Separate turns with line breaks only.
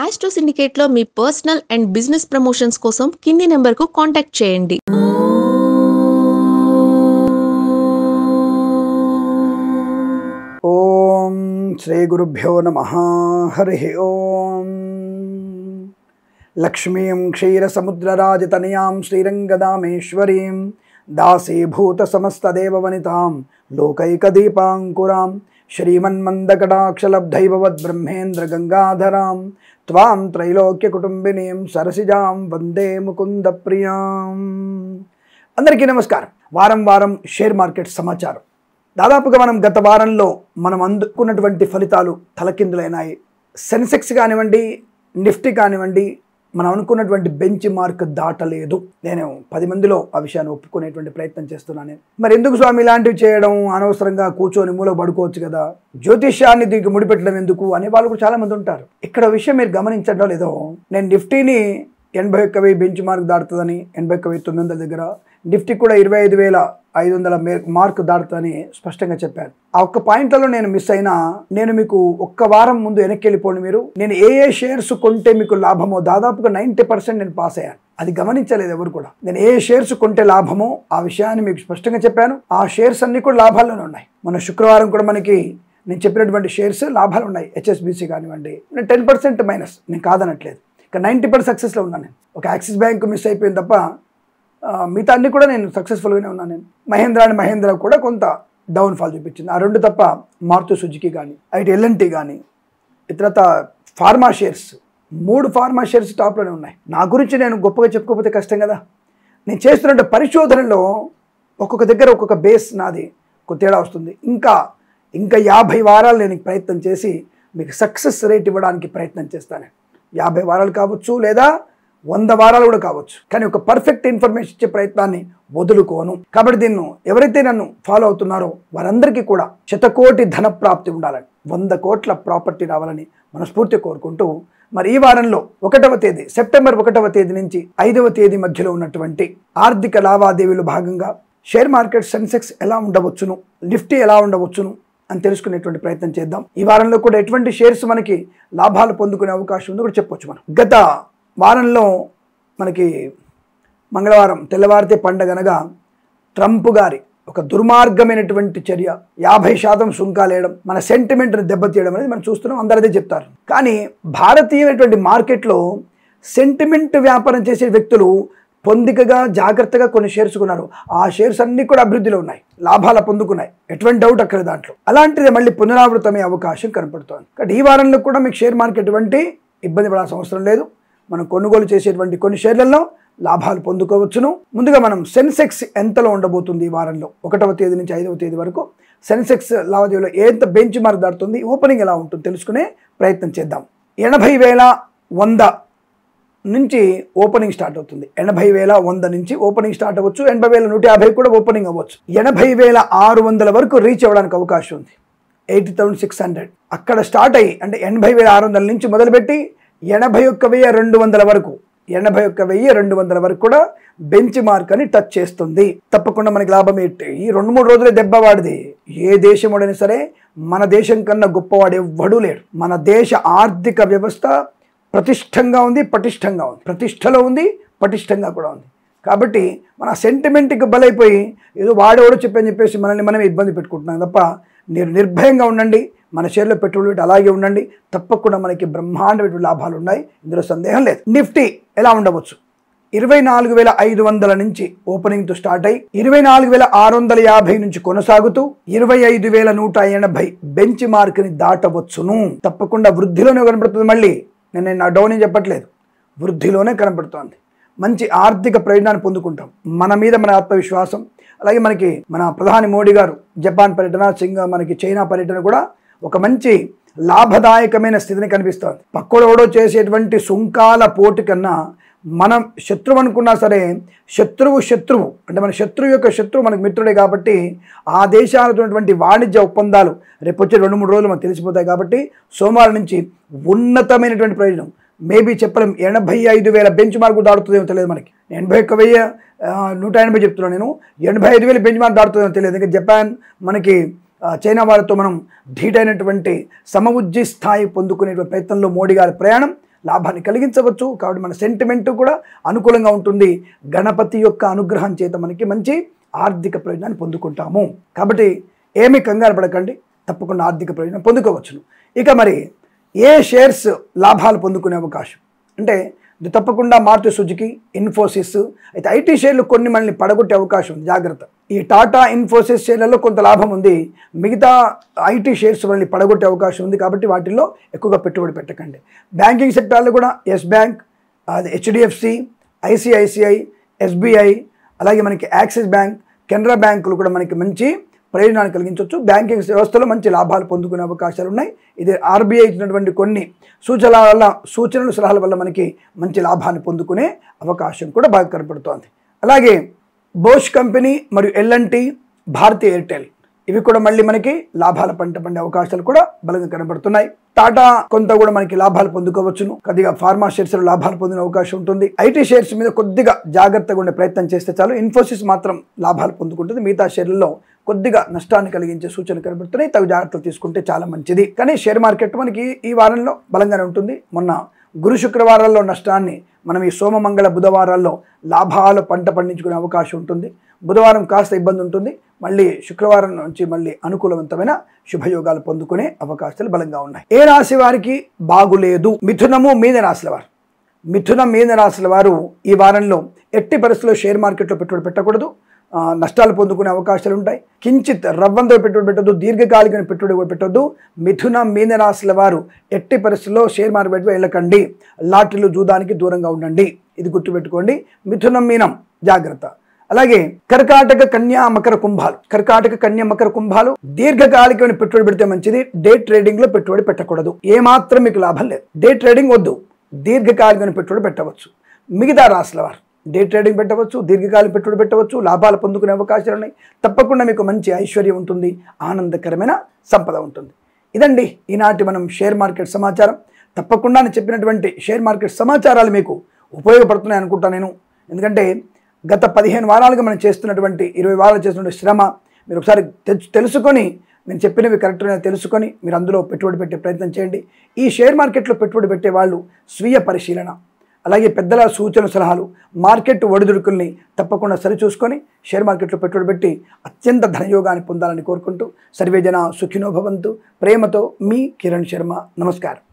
Astro సిండికేట్లో మీ personal and business promotions కోసం కింది నెంబర్కు కాంటాక్ట్ చేయండి.
ఓం శ్రీ గురుభ్యో నమః. హరి ఓం. లక్ష్మీం క్షీరసముద్రరాజతనయాం శ్రీరంగదామేశ్వరీం దాసీభూత సమస్తదేవవనితాం లోకైకదీపాంకురాం శ్రీమన్మందకటాక్షలబ్ధైభవద్బ్రహ్మేంద్ర గంగాధరాం త్వాం త్రైలోక్యకుటుంబినీం సరసిజాం వందే ముకుంద ప్రియాం. అందరికీ నమస్కారం. వారం వారం షేర్ మార్కెట్ సమాచారం. దాదాపుగా మనం గత వారంలో మనం అందుకున్నటువంటి ఫలితాలు తలకిందులైనాయి. సెన్సెక్స్ కానివ్వండి, నిఫ్టీ కానివ్వండి, మనం అనుకున్నటువంటి బెంచ్ మార్క్ దాటలేదు. నేను 10 మందిలో ఆ విషయాన్ని ఒప్పుకునేటువంటి ప్రయత్నం చేస్తున్నాను. మరి ఎందుకు స్వామి ఇలాంటివి చేయడం? అనవసరంగా కూర్చొని మూల పడుకోవచ్చు కదా, జ్యోతిష్యాన్ని దీనికి ముడిపెట్టడం ఎందుకు అనే వాళ్ళు కూడా చాలా మంది ఉంటారు. ఇక్కడ విషయం మీరు గమనించడం లేదో, నేను నిఫ్టీని 81,000 బెంచ్ మార్క్ దాటుతుందని, 81,900 దగ్గర, నిఫ్టీ కూడా 25,500 మార్క్ దాటుతుందని స్పష్టంగా చెప్పాను. ఆ ఒక్క పాయింట్లలో నేను మిస్ అయినా, నేను మీకు ఒక్క వారం ముందు వెనక్కి వెళ్ళిపోండి. మీరు నేను ఏ షేర్స్ కొంటే మీకు లాభమో దాదాపుగా 90% నేను పాస్ అయ్యాను. అది గమనించలేదు ఎవరు కూడా. నేను ఏ షేర్స్ కొంటే లాభమో ఆ విషయాన్ని మీకు స్పష్టంగా చెప్పాను. ఆ షేర్స్ అన్ని కూడా లాభాల్లోనే ఉన్నాయి. మన శుక్రవారం కూడా మనకి నేను చెప్పినటువంటి షేర్స్ లాభాలు ఉన్నాయి. హెచ్ఎస్బిసి కానివ్వండి, నేను 10% మైనస్, నేను కాదనట్లేదు. ఇక 90% సక్సెస్లో ఉన్నాను నేను. ఒక యాక్సిస్ బ్యాంక్ మిస్ అయిపోయింది తప్ప మిగతా అన్ని కూడా నేను సక్సెస్ఫుల్గానే ఉన్నాను. నేను మహేంద్ర కూడా కొంత డౌన్ఫాల్ చూపించింది. ఆ రెండు తప్ప మారుతి సుజుకి కానీ, అయితే ఎల్ఎన్టీ కానీ, ఇతరత ఫార్మా షేర్స్, 3 ఫార్మా షేర్స్ టాప్లోనే ఉన్నాయి. నా గురించి నేను గొప్పగా చెప్పుకోకపోతే కష్టం కదా. నేను చేస్తున్న పరిశోధనలో ఒక్కొక్క దగ్గర ఒక్కొక్క బేస్ నాది ఒక తేడా వస్తుంది. ఇంకా 50 వారాలు నేను ప్రయత్నం చేసి మీకు సక్సెస్ రేట్ ఇవ్వడానికి ప్రయత్నం చేస్తాను. 50 వారాలు కావచ్చు, లేదా 100 వారాలు కూడా కావచ్చు, కానీ ఒక పర్ఫెక్ట్ ఇన్ఫర్మేషన్ ఇచ్చే ప్రయత్నాన్ని వదులుకోను. కాబట్టి దీన్ని ఎవరైతే నన్ను ఫాలో అవుతున్నారో వారందరికీ కూడా 100 కోటి ధన ప్రాప్తి ఉండాలని, 100 కోట్ల ప్రాపర్టీ రావాలని మనస్ఫూర్తి కోరుకుంటూ, మరి ఈ వారంలో 1వ తేదీ, సెప్టెంబర్ 1వ తేదీ నుంచి 5వ తేదీ మధ్యలో ఉన్నటువంటి ఆర్థిక లావాదేవీలు భాగంగా షేర్ మార్కెట్ సెన్సెక్స్ ఎలా ఉండవచ్చును, నిఫ్టీ ఎలా ఉండవచ్చును అని తెలుసుకునేటువంటి ప్రయత్నం చేద్దాం. ఈ వారంలో కూడా ఎటువంటి షేర్స్ మనకి లాభాలు పొందుకునే అవకాశం ఉందో కూడా చెప్పొచ్చు. మనం గత వారంలో మనకి మంగళవారం తెల్లవారితే పండగనగా ట్రంప్ గారి ఒక దుర్మార్గమైనటువంటి చర్య, 50% సుంకాలు వేయడం, మన సెంటిమెంట్ని దెబ్బతీయడం అనేది మనం చూస్తున్నాం. అందరూ అదే చెప్తారు. కానీ భారతీయమైనటువంటి మార్కెట్లో సెంటిమెంట్ వ్యాపారం చేసే వ్యక్తులు పొందికగా జాగ్రత్తగా కొన్ని షేర్స్ కొన్నారు. ఆ షేర్స్ అన్నీ కూడా అభివృద్ధిలో ఉన్నాయి, లాభాలు పొందుకున్నాయి, ఎటువంటి డౌట్ అక్కడ దాంట్లో. అలాంటిది మళ్ళీ పునరావృతమయ్యే అవకాశం కనపడుతోంది. కాబట్టి ఈ వారంలో కూడా మీకు షేర్ మార్కెట్ ఎటువంటి ఇబ్బంది పడాల్సిన అవసరం లేదు. మనం కొనుగోలు చేసేటువంటి కొన్ని షేర్లలో లాభాలు పొందుకోవచ్చును. ముందుగా మనం సెన్సెక్స్ ఎంతలో ఉండబోతుంది ఈ వారంలో, 1వ తేదీ నుంచి 5వ తేదీ వరకు సెన్సెక్స్ లావాదేవీలో ఎంత బెంచ్ మార్క్ దాటుతుంది, ఓపెనింగ్ ఎలా ఉంటుంది తెలుసుకునే ప్రయత్నం చేద్దాం. 80,100 నుంచి ఓపెనింగ్ స్టార్ట్ అవుతుంది. 80,100 నుంచి ఓపెనింగ్ స్టార్ట్ అవ్వచ్చు. 80,150 కూడా ఓపెనింగ్ అవ్వచ్చు. 80,600 వరకు రీచ్ అవ్వడానికి అవకాశం ఉంది. 80,600 అక్కడ స్టార్ట్ అయ్యి, అంటే 80,600 నుంచి మొదలుపెట్టి 81,200 వరకు, 81,200 వరకు కూడా బెంచ్ మార్క్ అని టచ్ చేస్తుంది. తప్పకుండా మనకి లాభం ఏంటి? ఈ 2-3 రోజులే దెబ్బ వాడిది. ఏ దేశం వాడైనా సరే మన దేశం కన్నా గొప్పవాడు ఎవ్వడూ లేడు. మన దేశ ఆర్థిక వ్యవస్థ ప్రతిష్టంగా ఉంది, పటిష్టంగా ఉంది, ప్రతిష్టలో ఉంది, పటిష్టంగా కూడా ఉంది. కాబట్టి మన సెంటిమెంట్కి బలైపోయి ఏదో వాడేవాడో చెప్పని చెప్పేసి మనల్ని మనం ఇబ్బంది పెట్టుకుంటున్నాం తప్ప, మీరు నిర్భయంగా ఉండండి. మన షేర్లో పెట్టుబడి పెట్టి అలాగే ఉండండి. తప్పకుండా మనకి బ్రహ్మాండమైన లాభాలు ఉన్నాయి, ఇందులో సందేహం లేదు. నిఫ్టీ ఎలా ఉండవచ్చు? 24,500 నుంచి ఓపెనింగ్తో స్టార్ట్ అయ్యి 24,650 నుంచి కొనసాగుతూ 25,180 బెంచ్ మార్క్ని దాటవచ్చును. తప్పకుండా వృద్ధిలోనే కనబడుతుంది. మళ్ళీ నేను నా డౌన్ అని చెప్పట్లేదు, వృద్ధిలోనే కనబడుతోంది. మంచి ఆర్థిక ప్రయోజనాన్ని పొందుకుంటాం. మన మీద మన ఆత్మవిశ్వాసం, అలాగే మనకి మన ప్రధాని మోడీ గారు జపాన్ పర్యటన, మనకి చైనా పర్యటన కూడా ఒక మంచి లాభదాయకమైన స్థితిని కనిపిస్తుంది. పక్కడోడో చేసేటువంటి సుంకాల పోటీ కన్నా మనం శత్రువు అనుకున్నా సరే, శత్రువు అంటే మన శత్రువు యొక్క శత్రువు మనకు మిత్రుడే. కాబట్టి ఆ దేశాలతో ఉన్నటువంటి వాణిజ్య ఒప్పందాలు రేపు వచ్చే 2-3 రోజులు మనకు తెలిసిపోతాయి. కాబట్టి సోమవారం నుంచి ఉన్నతమైనటువంటి ప్రయోజనం, మేబీ చెప్పలేం, 85,000 బెంచ్ మార్క్ దాడుతుందేమో తెలియదు మనకి. 81,180 చెప్తున్నాను నేను. 85,000 బెంచ్ మార్క్ దాడుతుందేమో తెలియదు. ఇంకా జపాన్, మనకి చైనా వారితో మనం ధీటైనటువంటి సమవుజ్జి స్థాయి పొందుకునే ప్రయత్నంలో మోడీ గారి ప్రయాణం లాభాన్ని కలిగించవచ్చు. కాబట్టి మన సెంటిమెంట్ కూడా అనుకూలంగా ఉంటుంది. గణపతి యొక్క అనుగ్రహం చేత మనకి మంచి ఆర్థిక ప్రయోజనాన్ని పొందుకుంటాము. కాబట్టి ఏమీ కంగారు పడకండి, తప్పకుండా ఆర్థిక ప్రయోజనం పొందుకోవచ్చును. ఇక మరి ఏ షేర్స్ లాభాలు పొందుకునే అవకాశం అంటే ఇది తప్పకుండా మారుతి సుజుకి, ఇన్ఫోసిస్. అయితే ఐటీ షేర్లు కొన్ని మనల్ని పడగొట్టే అవకాశం ఉంది, జాగ్రత్త. ఈ టాటా, ఇన్ఫోసిస్ షేర్లలో కొంత లాభం ఉంది, మిగతా ఐటీ షేర్స్ మనల్ని పడగొట్టే అవకాశం ఉంది. కాబట్టి వాటిల్లో ఎక్కువగా పెట్టుబడి పెట్టకండి. బ్యాంకింగ్ సెక్టార్లో కూడా ఎస్ బ్యాంక్, అది హెచ్డిఎఫ్సి, ఐసిఐసిఐ, ఎస్బీఐ, అలాగే మనకి యాక్సిస్ బ్యాంక్, కెనరా బ్యాంకులు కూడా మనకి మంచి ప్రయోజనాన్ని కలిగించవచ్చు. బ్యాంకింగ్ వ్యవస్థలో మంచి లాభాలు పొందుకునే అవకాశాలు ఉన్నాయి. ఇది ఆర్బీఐ ఇచ్చినటువంటి కొన్ని సూచనలు సలహాల వల్ల మనకి మంచి లాభాన్ని పొందుకునే అవకాశం కూడా బాగా కనపడుతోంది. అలాగే బోష్ కంపెనీ మరియు ఎల్ఎన్టీ, భారతీ ఎయిర్టెల్ ఇవి కూడా మళ్ళీ మనకి లాభాల పంట పండే అవకాశాలు కూడా బలంగా కనబడుతున్నాయి. టాటా కొంత కూడా మనకి లాభాలు పొందుకోవచ్చును. కొద్దిగా ఫార్మా షేర్స్ లో లాభాలు పొందిన అవకాశం ఉంటుంది. ఐటీ షేర్స్ మీద కొద్దిగా జాగ్రత్తగా ఉండే ప్రయత్నం చేస్తే చాలు. ఇన్ఫోసిస్ మాత్రం లాభాలు పొందుకుంటుంది. మిగతా షేర్లలో కొద్దిగా నష్టాన్ని కలిగించే సూచనలు కనబడుతున్నాయి. తగు జాగ్రత్తలు తీసుకుంటే చాలా మంచిది. కానీ షేర్ మార్కెట్ మనకి ఈ వారంలో బలంగానే ఉంటుంది. మొన్న గురు శుక్రవారాల్లో నష్టాన్ని మనం ఈ సోమ మంగళ బుధవారాల్లో లాభాలు పంట పండించుకునే అవకాశం ఉంటుంది. బుధవారం కాస్త ఇబ్బంది ఉంటుంది. మళ్ళీ శుక్రవారం నుంచి మళ్ళీ అనుకూలవంతమైన శుభయోగాలు పొందుకునే అవకాశాలు బలంగా ఉన్నాయి. ఏ రాశి వారికి బాగులేదు? మిథునము, మీన రాశుల వారు. మిథునం, మీన రాశుల వారు ఈ వారంలో ఎట్టి పరిస్థితుల్లో షేర్ మార్కెట్లో పెట్టుబడి పెట్టకూడదు. నష్టాలు పొందుకునే అవకాశాలు ఉంటాయి. కించిత్ రవ్వంతో పెట్టుబడి పెట్టొద్దు, దీర్ఘకాలిక పెట్టుబడి కూడా పెట్టొద్దు. మిథున, మీన రాశుల వారు ఎట్టి పరిస్థితుల్లో షేర్ మార్కెట్ వెళ్ళకండి. లాటరీలు, జూదానికి దూరంగా ఉండండి. ఇది గుర్తుపెట్టుకోండి. మిథునం, మీనం జాగ్రత్త. అలాగే కర్కాటక, కన్యా, మకర కుంభాలు. కర్కాటక, కన్యా, మకర కుంభాలు దీర్ఘకాలికమైన పెట్టుబడి పెడితే మంచిది. డే ట్రేడింగ్ లో పెట్టుబడి పెట్టకూడదు. ఏమాత్రం మీకు లాభం లేదు. డే ట్రేడింగ్ వద్దు, దీర్ఘకాలికమైన పెట్టుబడి పెట్టవచ్చు. మిగతా రాశుల వారు డే ట్రేడింగ్ పెట్టవచ్చు, దీర్ఘకాలిక పెట్టుబడి పెట్టవచ్చు, లాభాలు పొందుకునే అవకాశాలు ఉన్నాయి. తప్పకుండా మీకు మంచి ఐశ్వర్యం ఉంటుంది, ఆనందకరమైన సంపద ఉంటుంది. ఇదండి ఈనాటి మనం షేర్ మార్కెట్ సమాచారం. తప్పకుండా నేను చెప్పినటువంటి షేర్ మార్కెట్ సమాచారాలు మీకు ఉపయోగపడుతున్నాయి అనుకుంటా నేను. ఎందుకంటే గత 15 వారాలుగా మనం చేస్తున్నటువంటి 20 వారాలు చేస్తున్న శ్రమ మీరు ఒకసారి తెలుసుకొని, నేను చెప్పినవి కరెక్ట్గా తెలుసుకొని మీరు అందులో పెట్టుబడి పెట్టే ప్రయత్నం చేయండి. ఈ షేర్ మార్కెట్లో పెట్టుబడి పెట్టే వాళ్ళు స్వీయ పరిశీలన, అలాగే పెద్దల సూచన సలహాలు, మార్కెట్ ఒడిదుడుకుల్ని తప్పకుండా సరిచూసుకొని షేర్ మార్కెట్లో పెట్టుబడి పెట్టి అత్యంత ధనయోగాన్ని పొందాలని కోరుకుంటూ సర్వేజన సుఖినో భవంతు. ప్రేమతో మీ కిరణ్ శర్మ. నమస్కారం.